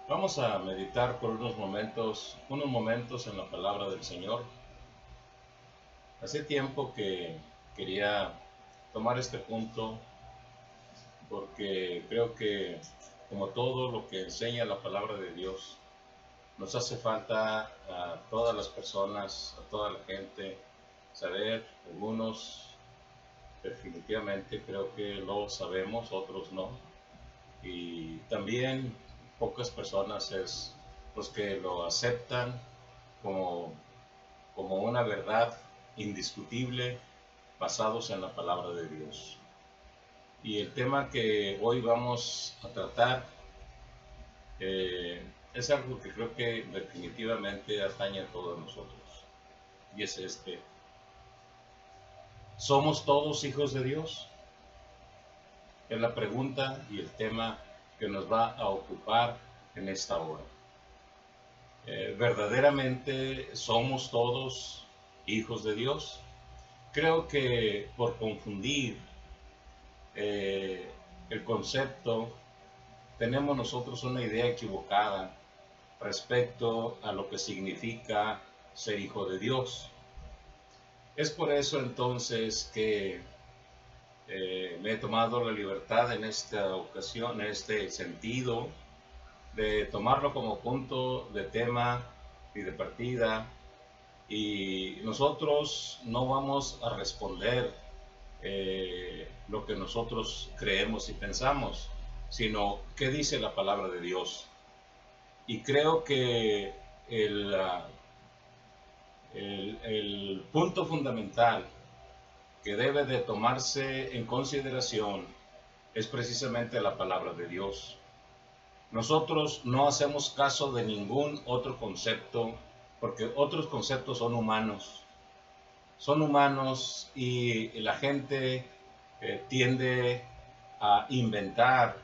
Vamos a meditar por unos momentos en la palabra del Señor. Hace tiempo que quería tomar este punto porque creo que, como todo lo que enseña la palabra de Dios, nos hace falta a todas las personas, a toda la gente, saber. Algunos definitivamente creo que lo sabemos, otros no. Y también pocas personas es los que lo aceptan como, como una verdad indiscutible basados en la palabra de Dios. Y el tema que hoy vamos a tratar es algo que creo que definitivamente atañe a todos nosotros. Y es este: ¿somos todos hijos de Dios? Es la pregunta y el tema que nos va a ocupar en esta hora. ¿Verdaderamente somos todos hijos de Dios? Creo que por confundir eh, el concepto, tenemos nosotros una idea equivocada respecto a lo que significa ser hijo de Dios. Es por eso entonces que me he tomado la libertad en esta ocasión, en este sentido, de tomarlo como punto de tema y de partida. Y nosotros no vamos a responder lo que nosotros creemos y pensamos, sino qué dice la palabra de Dios. Y creo que el, uh, el punto fundamental que debe de tomarse en consideración es precisamente la palabra de Dios. Nosotros no hacemos caso de ningún otro concepto, porque otros conceptos son humanos y la gente tiende a inventar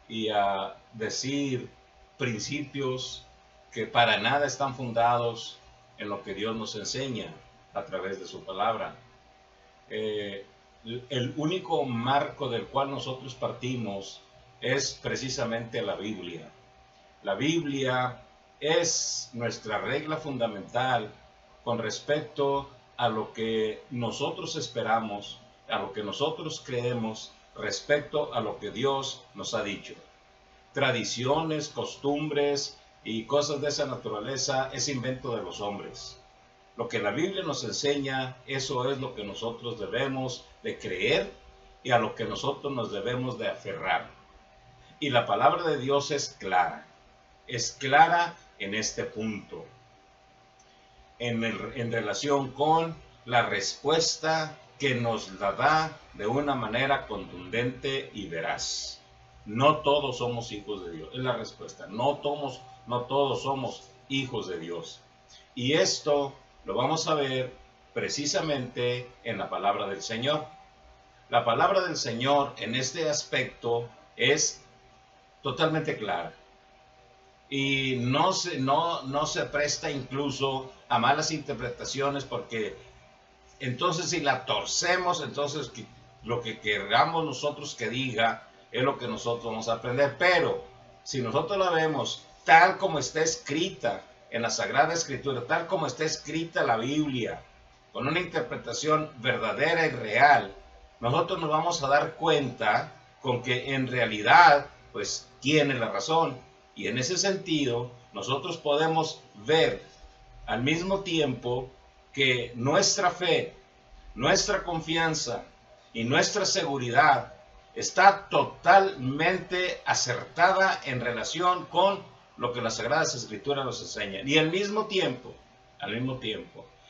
y a decir principios que para nada están fundados en lo que Dios nos enseña a través de su palabra. Eh, el único marco del cual nosotros partimos es precisamente la Biblia. La Biblia es nuestra regla fundamental con respecto a lo que nosotros esperamos, a lo que nosotros creemos respecto a lo que Dios nos ha dicho. Tradiciones, costumbres y cosas de esa naturaleza es invento de los hombres. Lo que la Biblia nos enseña, eso es lo que nosotros debemos de creer y a lo que nosotros nos debemos de aferrar. Y la palabra de Dios es clara en este punto, en relación con la respuesta que nos la da de una manera contundente y veraz. No todos somos hijos de Dios, es la respuesta. No todos somos hijos de Dios. Y esto lo vamos a ver precisamente en la palabra del Señor. La palabra del Señor en este aspecto es totalmente clara y no se presta incluso a malas interpretaciones, porque entonces si la torcemos, entonces lo que queramos nosotros que diga es lo que nosotros vamos a aprender. Pero si nosotros la vemos tal como está escrita en la Sagrada Escritura, tal como está escrita la Biblia, con una interpretación verdadera y real, nosotros nos vamos a dar cuenta con que en realidad pues tiene la razón. Y en ese sentido nosotros podemos ver al mismo tiempo que nuestra fe, nuestra confianza y nuestra seguridad está totalmente acertada en relación con lo que las Sagradas Escrituras nos enseñan. Y al mismo tiempo,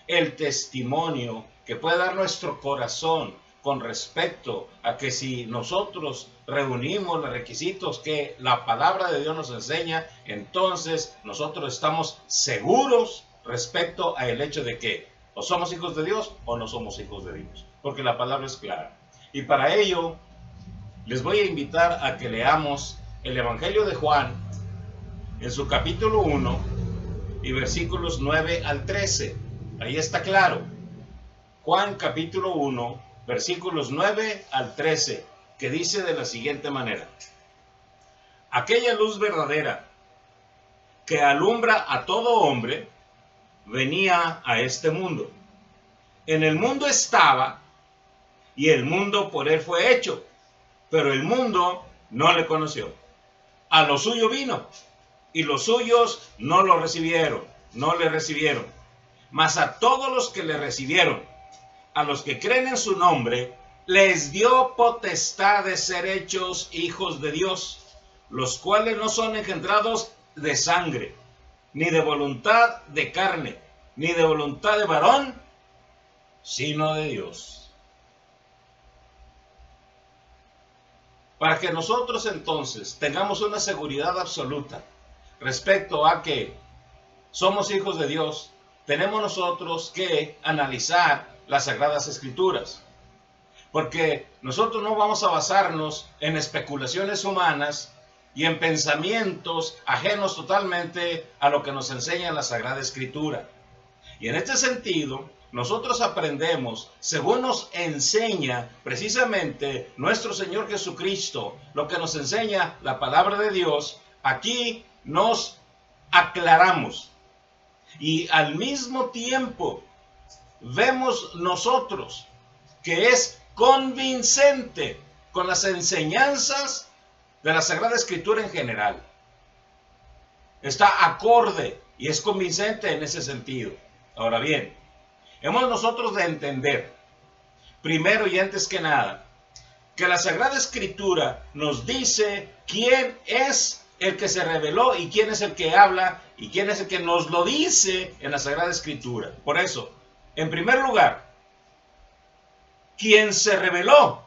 el testimonio que puede dar nuestro corazón con respecto a que si nosotros reunimos los requisitos que la palabra de Dios nos enseña, entonces nosotros estamos seguros respecto al hecho de que o somos hijos de Dios o no somos hijos de Dios, porque la palabra es clara. Y para ello les voy a invitar a que leamos el Evangelio de Juan en su capítulo 1 y versículos 9 al 13. Ahí está claro. Juan capítulo 1, versículos 9 al 13, que dice de la siguiente manera: aquella luz verdadera que alumbra a todo hombre, venía a este mundo. En el mundo estaba, y el mundo por él fue hecho, pero el mundo no le conoció. A lo suyo vino, y los suyos no lo recibieron, no le recibieron. Mas a todos los que le recibieron, a los que creen en su nombre, les dio potestad de ser hechos hijos de Dios, los cuales no son engendrados de sangre, ni de voluntad de carne, ni de voluntad de varón, sino de Dios. Para que nosotros entonces tengamos una seguridad absoluta respecto a que somos hijos de Dios, tenemos nosotros que analizar las Sagradas Escrituras. Porque nosotros no vamos a basarnos en especulaciones humanas y en pensamientos ajenos totalmente a lo que nos enseña la Sagrada Escritura. Y en este sentido, nosotros aprendemos, según nos enseña precisamente nuestro Señor Jesucristo, lo que nos enseña la palabra de Dios, aquí nos aclaramos. Y al mismo tiempo, vemos nosotros que es convincente con las enseñanzas de la Sagrada Escritura en general. Está acorde y es convincente en ese sentido. Ahora bien, hemos nosotros de entender, primero y antes que nada, que la Sagrada Escritura nos dice quién es el que se reveló y quién es el que habla y quién es el que nos lo dice en la Sagrada Escritura. Por eso, en primer lugar, quien se reveló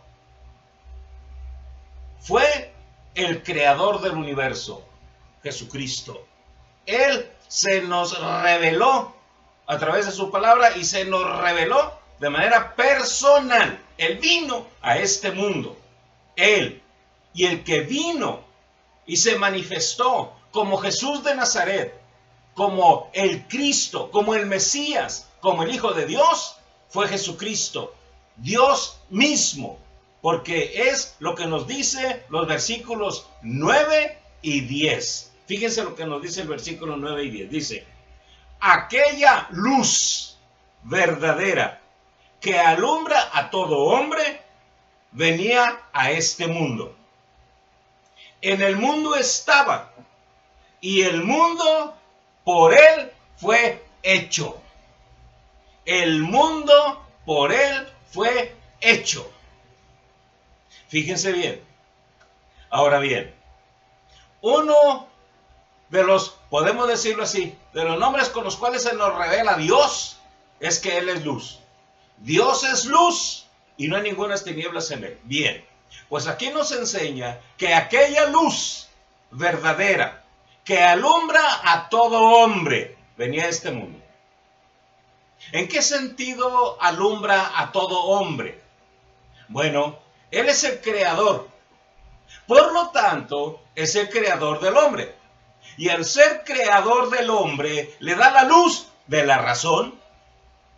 fue el creador del universo, Jesucristo. Él se nos reveló a través de su palabra y se nos reveló de manera personal. Él vino a este mundo. Él, y el que vino y se manifestó como Jesús de Nazaret, como el Cristo, como el Mesías, como el Hijo de Dios, fue Jesucristo, Dios mismo, porque es lo que nos dice los versículos 9 y 10. Fíjense lo que nos dice el versículo 9 y 10. Dice, aquella luz verdadera que alumbra a todo hombre, venía a este mundo. En el mundo estaba, y el mundo por él fue hecho. El mundo por él fue hecho. Fíjense bien. Ahora bien, uno de los, podemos decirlo así, de los nombres con los cuales se nos revela Dios, es que Él es luz. Dios es luz y no hay ninguna tinieblas en Él. Bien, pues aquí nos enseña que aquella luz verdadera que alumbra a todo hombre venía a este mundo. ¿En qué sentido alumbra a todo hombre? Bueno, Él es el creador. Por lo tanto, es el creador del hombre. Y al ser creador del hombre, le da la luz de la razón,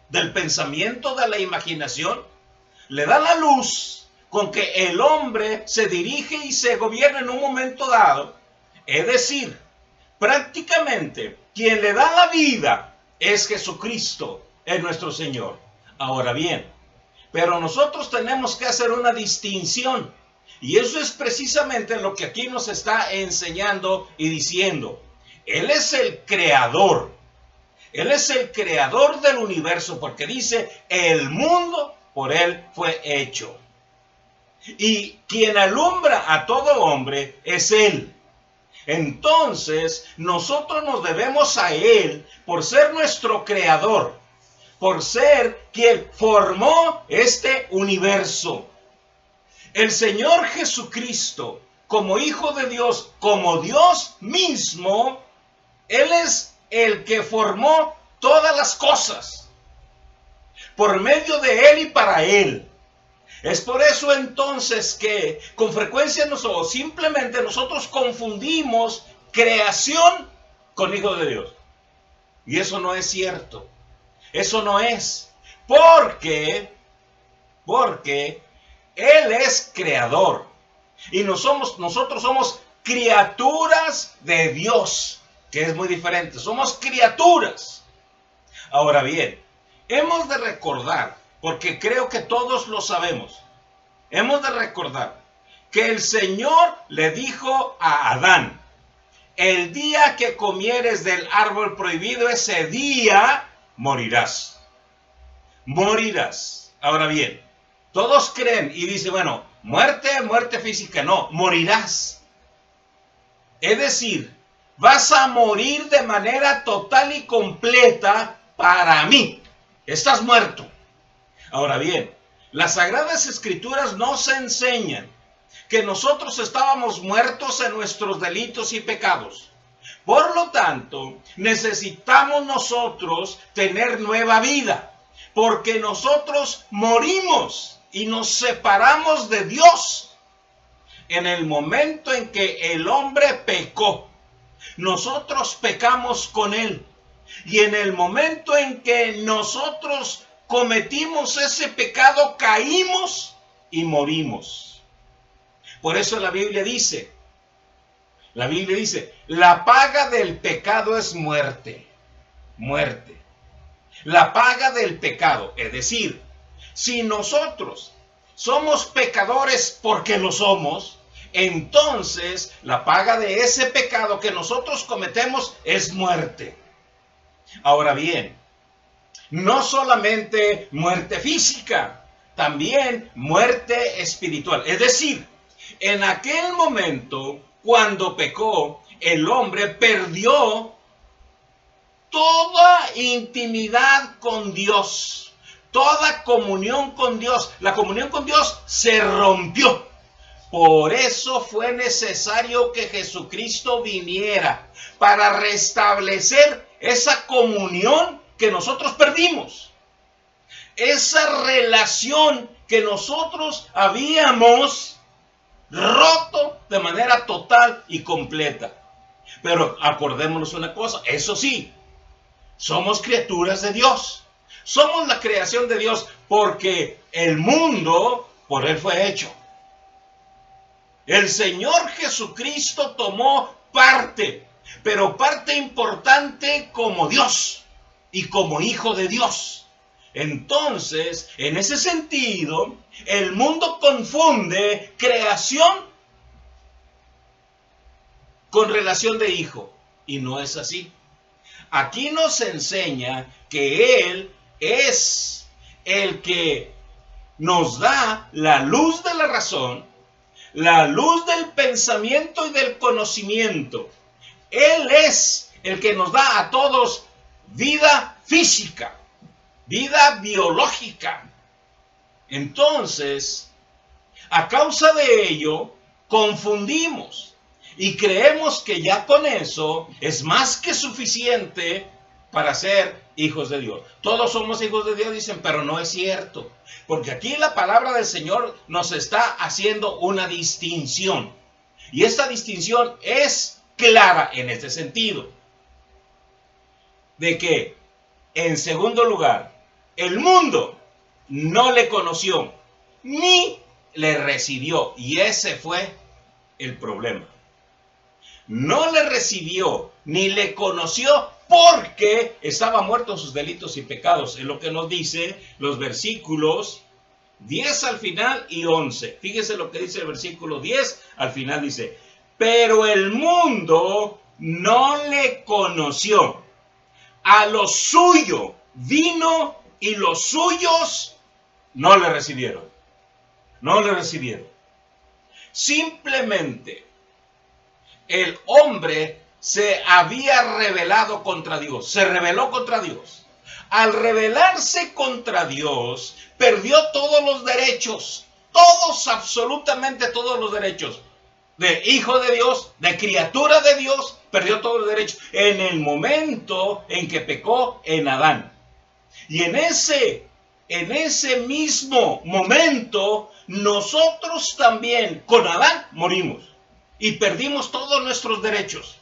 del pensamiento, de la imaginación. Le da la luz con que el hombre se dirige y se gobierna en un momento dado. Es decir, prácticamente quien le da la vida es Jesucristo, es nuestro Señor. Ahora bien, pero nosotros tenemos que hacer una distinción. Y eso es precisamente lo que aquí nos está enseñando y diciendo. Él es el creador. Él es el creador del universo porque dice, el mundo por él fue hecho. Y quien alumbra a todo hombre es Él. Entonces, nosotros nos debemos a Él por ser nuestro creador, por ser quien formó este universo. El Señor Jesucristo, como Hijo de Dios, como Dios mismo, Él es el que formó todas las cosas. Por medio de Él y para Él. Es por eso entonces que con frecuencia nosotros simplemente confundimos creación con Hijo de Dios. Y eso no es cierto. Eso no es. Porque Él es creador. Y nosotros somos criaturas de Dios, que es muy diferente. Somos criaturas. Ahora bien, hemos de recordar, porque creo que todos lo sabemos, hemos de recordar que el Señor le dijo a Adán: el día que comieres del árbol prohibido, ese día morirás. Morirás. Ahora bien, todos creen y dicen, bueno, muerte física, no, morirás. Es decir, vas a morir de manera total y completa para mí. Estás muerto. Ahora bien, las Sagradas Escrituras nos enseñan que nosotros estábamos muertos en nuestros delitos y pecados. Por lo tanto, necesitamos nosotros tener nueva vida, porque nosotros morimos y nos separamos de Dios en el momento en que el hombre pecó. Nosotros pecamos con él, y en el momento en que nosotros cometimos ese pecado, caímos y morimos. Por eso la Biblia dice, la paga del pecado es muerte, muerte. La paga del pecado, es decir, si nosotros somos pecadores porque lo somos, entonces la paga de ese pecado que nosotros cometemos es muerte. Ahora bien, no solamente muerte física, también muerte espiritual. Es decir, en aquel momento, cuando pecó, el hombre perdió toda intimidad con Dios, toda comunión con Dios. La comunión con Dios se rompió. Por eso fue necesario que Jesucristo viniera para restablecer esa comunión que nosotros perdimos. Esa relación que nosotros habíamos roto de manera total y completa. Pero acordémonos una cosa, eso sí, somos criaturas de Dios. Somos la creación de Dios porque el mundo por Él fue hecho. El Señor Jesucristo tomó parte, pero parte importante como Dios y como Hijo de Dios. Entonces, en ese sentido, el mundo confunde creación con relación de hijo, y no es así. Aquí nos enseña que Él es el que nos da la luz de la razón, la luz del pensamiento y del conocimiento. Él es el que nos da a todos vida física, vida biológica. Entonces, a causa de ello, confundimos y creemos que ya con eso es más que suficiente para ser hijos de Dios. Todos somos hijos de Dios, dicen, pero no es cierto. Porque aquí la palabra del Señor nos está haciendo una distinción. Y esta distinción es clara en este sentido. De que, en segundo lugar, el mundo no le conoció ni le recibió. Y ese fue el problema. No le recibió ni le conoció porque estaba muerto en sus delitos y pecados. Es lo que nos dice los versículos 10 al final y 11. Fíjese lo que dice el versículo 10 al final, dice: pero el mundo no le conoció. A lo suyo vino y los suyos no le recibieron. No le recibieron. Simplemente el hombre se había rebelado contra Dios. Se rebeló contra Dios. Al rebelarse contra Dios, perdió todos los derechos. Todos, absolutamente todos los derechos. De hijo de Dios, de criatura de Dios, perdió todos los derechos en el momento en que pecó en Adán. Y en ese mismo momento, nosotros también con Adán morimos y perdimos todos nuestros derechos.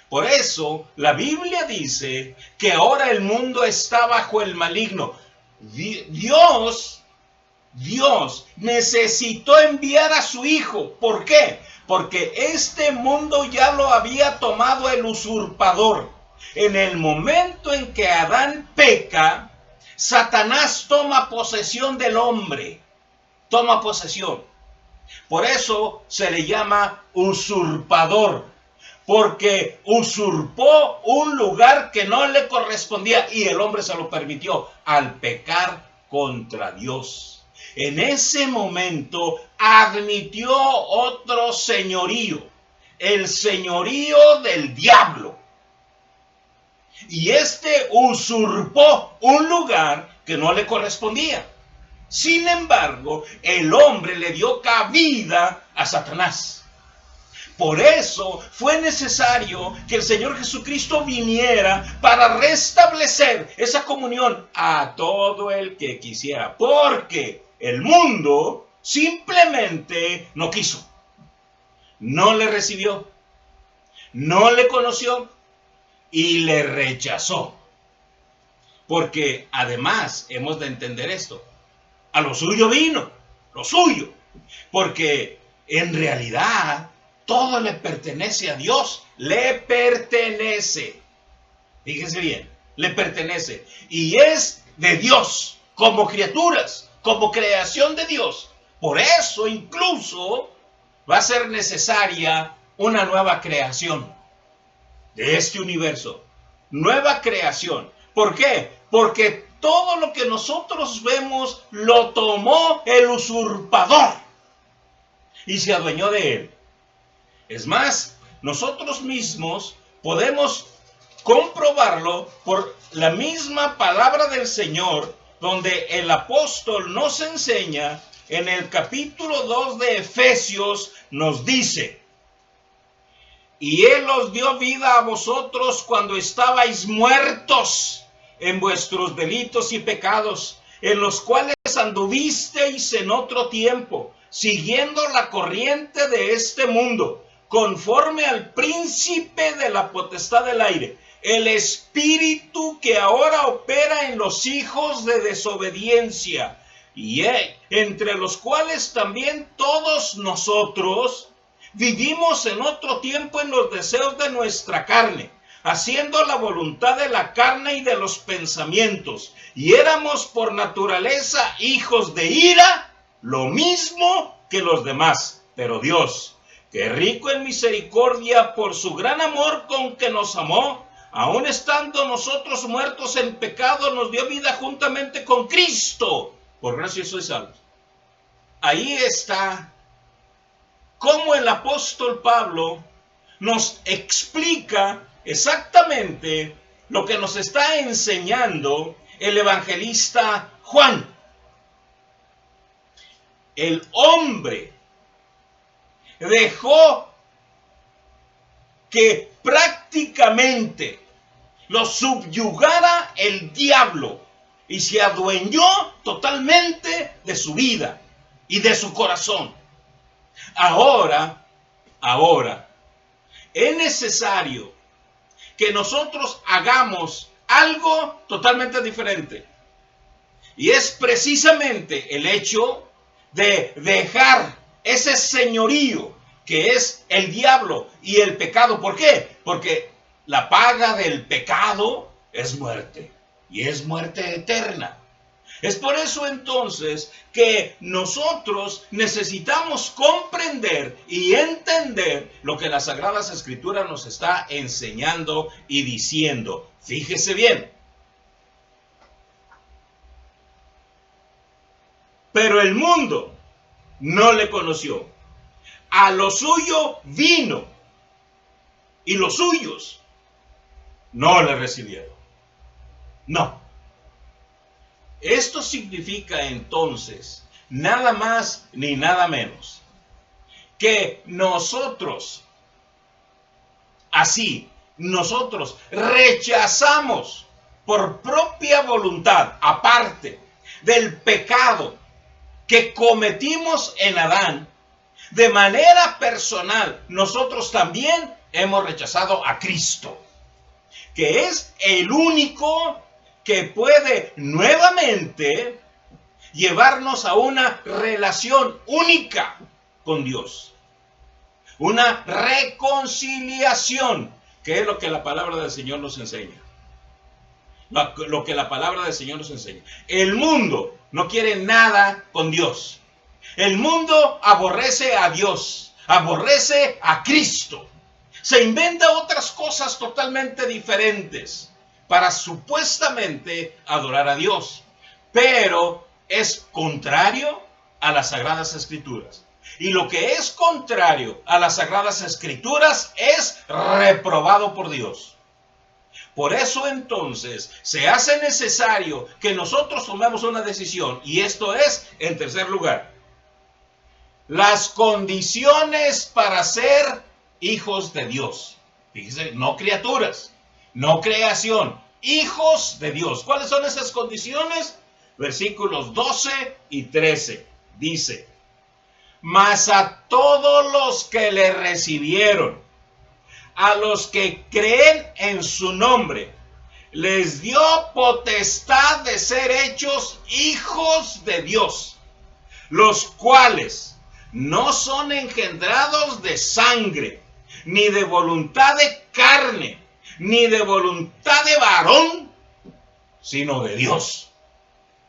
Por eso la Biblia dice que ahora el mundo está bajo el maligno. Dios necesitó enviar a su Hijo. ¿Por qué? porque este mundo ya lo había tomado el usurpador. En el momento en que Adán peca, Satanás toma posesión del hombre, toma posesión. Por eso se le llama usurpador, porque usurpó un lugar que no le correspondía y el hombre se lo permitió al pecar contra Dios. En ese momento admitió otro señorío, el señorío del diablo. Y este usurpó un lugar que no le correspondía. Sin embargo, el hombre le dio cabida a Satanás. Por eso fue necesario que el Señor Jesucristo viniera para restablecer esa comunión a todo el que quisiera. Porque el mundo simplemente no quiso. No le recibió. No le conoció. Y le rechazó. Porque además hemos de entender esto. A lo suyo vino, lo suyo. Porque en realidad todo le pertenece a Dios. Le pertenece. Fíjense bien, le pertenece. Y es de Dios, como criaturas, como creación de Dios. Por eso incluso va a ser necesaria una nueva creación de este universo. Nueva creación. ¿Por qué? Porque todo lo que nosotros vemos lo tomó el usurpador y se adueñó de él. Es más, nosotros mismos podemos comprobarlo por la misma palabra del Señor, donde el apóstol nos enseña en el capítulo 2 de Efesios, nos dice: y Él os dio vida a vosotros cuando estabais muertos en vuestros delitos y pecados, en los cuales anduvisteis en otro tiempo, siguiendo la corriente de este mundo, conforme al príncipe de la potestad del aire, el espíritu que ahora opera en los hijos de desobediencia, y entre los cuales también todos nosotros vivimos en otro tiempo en los deseos de nuestra carne, haciendo la voluntad de la carne y de los pensamientos, y éramos por naturaleza hijos de ira, lo mismo que los demás. Pero Dios, que rico en misericordia por su gran amor con que nos amó, aun estando nosotros muertos en pecado, nos dio vida juntamente con Cristo. Por gracia sois salvos. Ahí está cómo el apóstol Pablo nos explica exactamente lo que nos está enseñando el evangelista Juan. El hombre dejó que prácticamente lo subyugara el diablo y se adueñó totalmente de su vida y de su corazón. Ahora, es necesario que nosotros hagamos algo totalmente diferente. Y es precisamente el hecho de dejar ese señorío que es el diablo y el pecado. ¿Por qué? Porque la paga del pecado es muerte, y es muerte eterna. Es por eso entonces que nosotros necesitamos comprender y entender lo que las Sagradas Escrituras nos está enseñando y diciendo. Fíjese bien. Pero el mundo no le conoció. A lo suyo vino, y los suyos no le recibieron. No. Esto significa entonces nada más ni nada menos que nosotros rechazamos por propia voluntad, aparte del pecado que cometimos en Adán, de manera personal, nosotros también hemos rechazado a Cristo, que es el único que puede nuevamente llevarnos a una relación única con Dios. una reconciliación, que es lo que la palabra del Señor nos enseña. Lo que la palabra del Señor nos enseña. El mundo no quiere nada con Dios. El mundo aborrece a Dios, aborrece a Cristo. Se inventa otras cosas totalmente diferentes para supuestamente adorar a Dios, pero es contrario a las Sagradas Escrituras. Y lo que es contrario a las Sagradas Escrituras es reprobado por Dios. Por eso entonces se hace necesario que nosotros tomemos una decisión, y esto es, en tercer lugar, las condiciones para ser hijos de Dios. Fíjese, no criaturas, no creación, hijos de Dios. ¿Cuáles son esas condiciones? Versículos 12 y 13. Dice: mas a todos los que le recibieron, a los que creen en su nombre, les dio potestad de ser hechos hijos de Dios, los cuales no son engendrados de sangre, ni de voluntad de carne, ni de voluntad de varón, sino de Dios.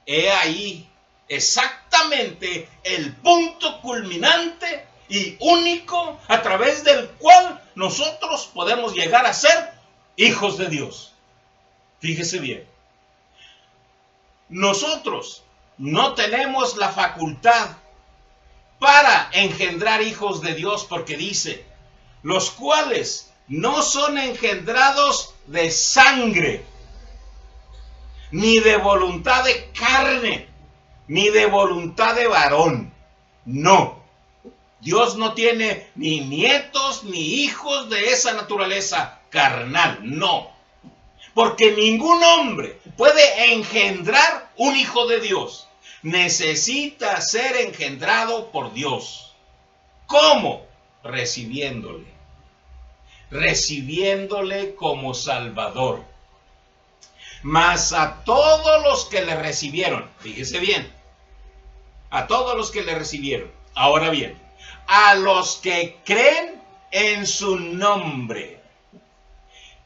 He ahí exactamente el punto culminante y único a través del cual nosotros podemos llegar a ser hijos de Dios. Fíjese bien, nosotros no tenemos la facultad para engendrar hijos de Dios, porque dice, los cuales no son engendrados de sangre, ni de voluntad de carne, ni de voluntad de varón. No, Dios no tiene ni nietos ni hijos de esa naturaleza carnal, no. Porque ningún hombre puede engendrar un hijo de Dios. Necesita ser engendrado por Dios. ¿Cómo? Recibiéndole. Recibiéndole como Salvador. Mas a todos los que le recibieron, fíjese bien, a todos los que le recibieron. Ahora bien, a los que creen en su nombre.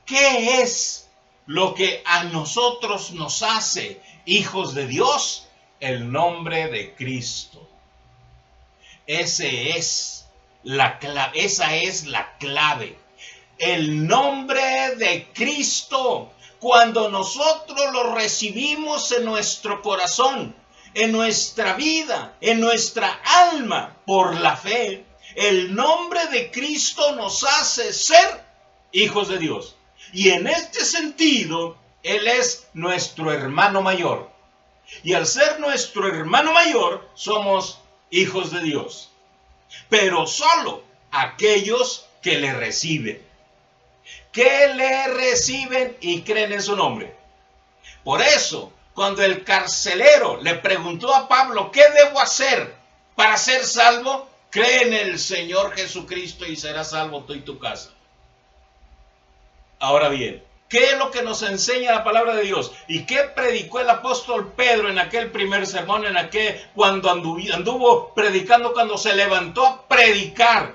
¿Qué es lo que a nosotros nos hace hijos de Dios? El nombre de Cristo. Esa es la clave. El nombre de Cristo. Cuando nosotros lo recibimos en nuestro corazón, en nuestra vida, en nuestra alma, por la fe, el nombre de Cristo nos hace ser hijos de Dios. Y en este sentido, Él es nuestro hermano mayor. Y al ser nuestro hermano mayor, somos hijos de Dios. Pero solo aquellos que le reciben. Que le reciben y creen en su nombre. Por eso, cuando el carcelero le preguntó a Pablo, ¿qué debo hacer para ser salvo? Cree en el Señor Jesucristo y serás salvo tú y tu casa. Ahora bien, ¿qué es lo que nos enseña la palabra de Dios? ¿Y qué predicó el apóstol Pedro en aquel primer sermón, cuando anduvo predicando, cuando se levantó a predicar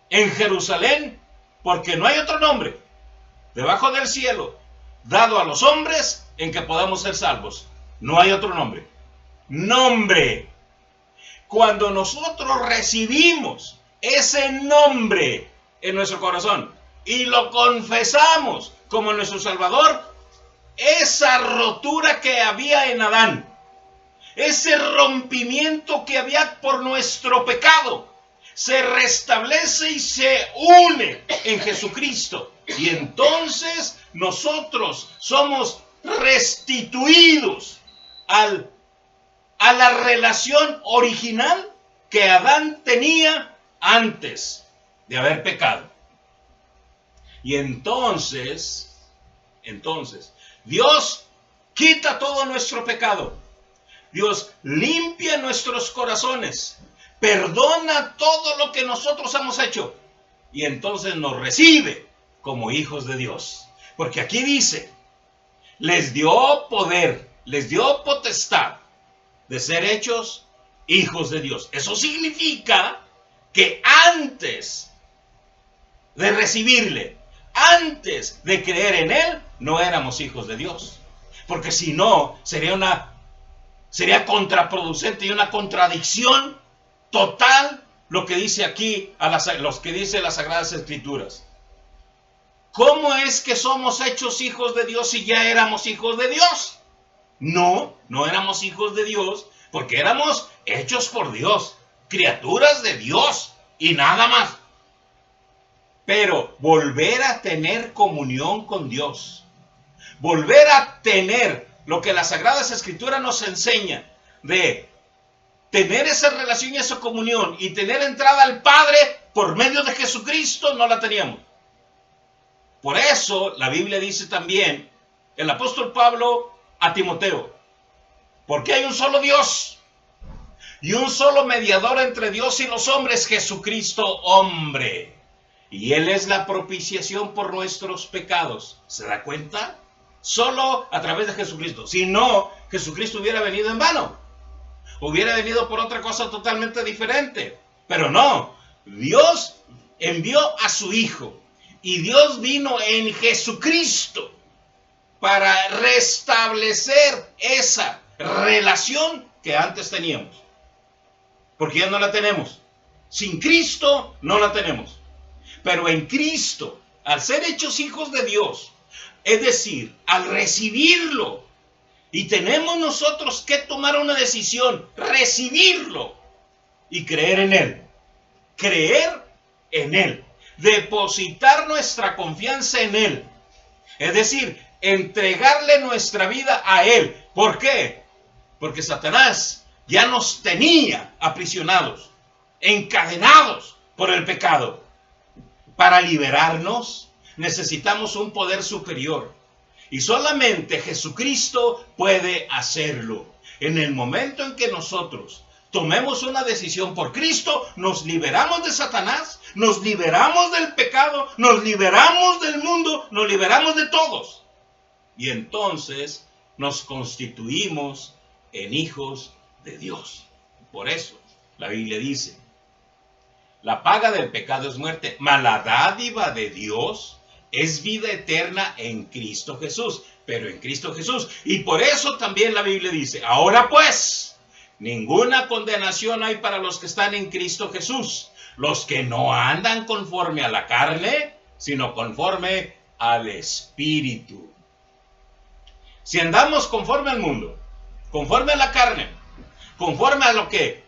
en Jerusalén? Porque no hay otro nombre debajo del cielo dado a los hombres en que podamos ser salvos. No hay otro nombre. Nombre. Cuando nosotros recibimos ese nombre en nuestro corazón y lo confesamos como nuestro Salvador, esa rotura que había en Adán, ese rompimiento que había por nuestro pecado, se restablece y se une en Jesucristo. Y entonces nosotros somos restituidos a la relación original que Adán tenía antes de haber pecado. Y entonces, Dios quita todo nuestro pecado. Dios limpia nuestros corazones. Perdona todo lo que nosotros hemos hecho. Y entonces nos recibe como hijos de Dios. Porque aquí dice, les dio poder, les dio potestad de ser hechos hijos de Dios. Eso significa que antes de recibirle, antes de creer en Él, no éramos hijos de Dios. Porque si no, sería contraproducente y una contradicción total lo que dice aquí, los que dice las Sagradas Escrituras. ¿Cómo es que somos hechos hijos de Dios si ya éramos hijos de Dios? No éramos hijos de Dios porque éramos hechos por Dios, criaturas de Dios y nada más. Pero volver a tener comunión con Dios, volver a tener lo que las Sagradas Escrituras nos enseña de tener esa relación y esa comunión y tener entrada al Padre por medio de Jesucristo, no la teníamos. Por eso la Biblia dice también, el apóstol Pablo a Timoteo, porque hay un solo Dios y un solo mediador entre Dios y los hombres, Jesucristo hombre. Y Él es la propiciación por nuestros pecados. ¿Se da cuenta? Solo a través de Jesucristo. Si no, Jesucristo hubiera venido en vano. Hubiera venido por otra cosa totalmente diferente. Pero no, Dios envió a su Hijo. Y Dios vino en Jesucristo para restablecer esa relación que antes teníamos. Porque ya no la tenemos. Sin Cristo no la tenemos. Pero en Cristo, al ser hechos hijos de Dios, es decir, al recibirlo, y tenemos nosotros que tomar una decisión, recibirlo y creer en Él. Creer en Él. Depositar nuestra confianza en Él. Es decir, entregarle nuestra vida a Él. ¿Por qué? Porque Satanás ya nos tenía aprisionados, encadenados por el pecado. Para liberarnos necesitamos un poder superior. Y solamente Jesucristo puede hacerlo. En el momento en que nosotros tomemos una decisión por Cristo, nos liberamos de Satanás, nos liberamos del pecado, nos liberamos del mundo, nos liberamos de todos. Y entonces nos constituimos en hijos de Dios. Por eso la Biblia dice, la paga del pecado es muerte, mas la dádiva de Dios es vida eterna en Cristo Jesús. Pero en Cristo Jesús. Y por eso también la Biblia dice, ahora pues, ninguna condenación hay para los que están en Cristo Jesús. Los que no andan conforme a la carne, sino conforme al Espíritu. Si andamos conforme al mundo, conforme a la carne, conforme a lo que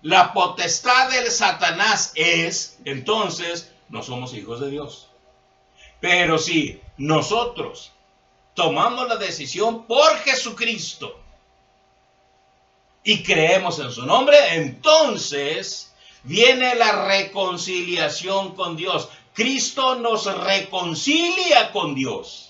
la potestad del Satanás es, entonces no somos hijos de Dios. Pero si nosotros tomamos la decisión por Jesucristo y creemos en su nombre, entonces viene la reconciliación con Dios. Cristo nos reconcilia con Dios.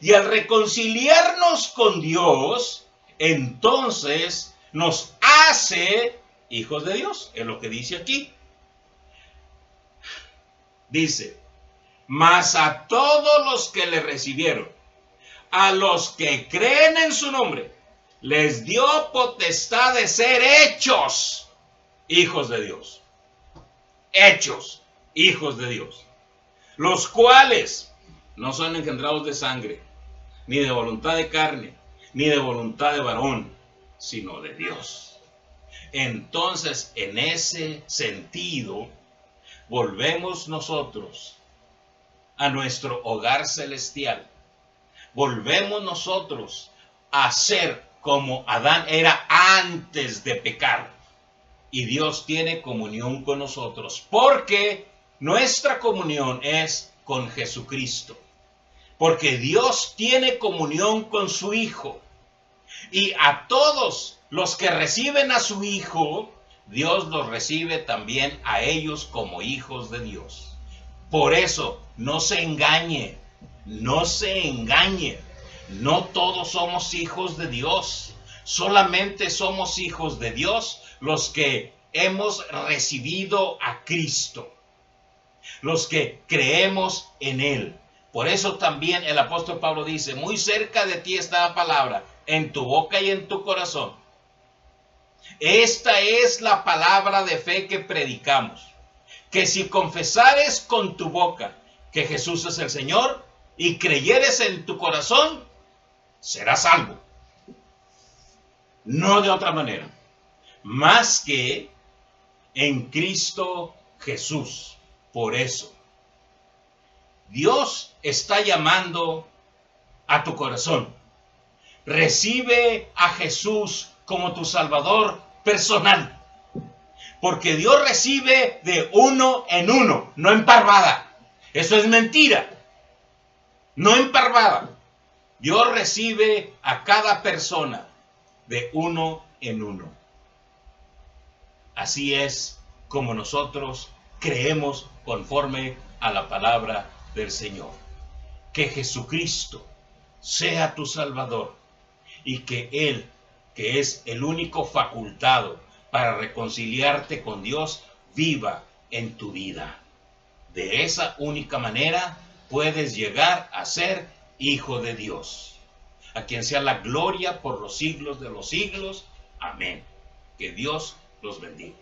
Y al reconciliarnos con Dios, entonces nos hace hijos de Dios. Es lo que dice aquí. Dice, mas a todos los que le recibieron, a los que creen en su nombre, les dio potestad de ser hechos hijos de Dios. Hechos hijos de Dios. Los cuales no son engendrados de sangre, ni de voluntad de carne, ni de voluntad de varón, sino de Dios. Entonces, en ese sentido, volvemos nosotros a nuestro hogar celestial. Volvemos nosotros a ser como Adán era antes de pecar. Y Dios tiene comunión con nosotros, porque nuestra comunión es con Jesucristo. Porque Dios tiene comunión con su Hijo. Y a todos los que reciben a su Hijo, Dios los recibe también a ellos como hijos de Dios. Por eso, no se engañe, no se engañe. No todos somos hijos de Dios. Solamente somos hijos de Dios los que hemos recibido a Cristo. Los que creemos en Él. Por eso también el apóstol Pablo dice, muy cerca de ti está la palabra, en tu boca y en tu corazón. Esta es la palabra de fe que predicamos, que si confesares con tu boca que Jesús es el Señor y creyeres en tu corazón, serás salvo. No de otra manera, más que en Cristo Jesús. Por eso, Dios está llamando a tu corazón. Recibe a Jesús como tu Salvador personal. Porque Dios recibe de uno en uno, no en parvada. Eso es mentira. No en parvada. Dios recibe a cada persona de uno en uno. Así es como nosotros creemos conforme a la palabra del Señor. Que Jesucristo sea tu Salvador y que Él, que es el único facultado para reconciliarte con Dios, viva en tu vida. De esa única manera puedes llegar a ser hijo de Dios. A quien sea la gloria por los siglos de los siglos. Amén. Que Dios los bendiga.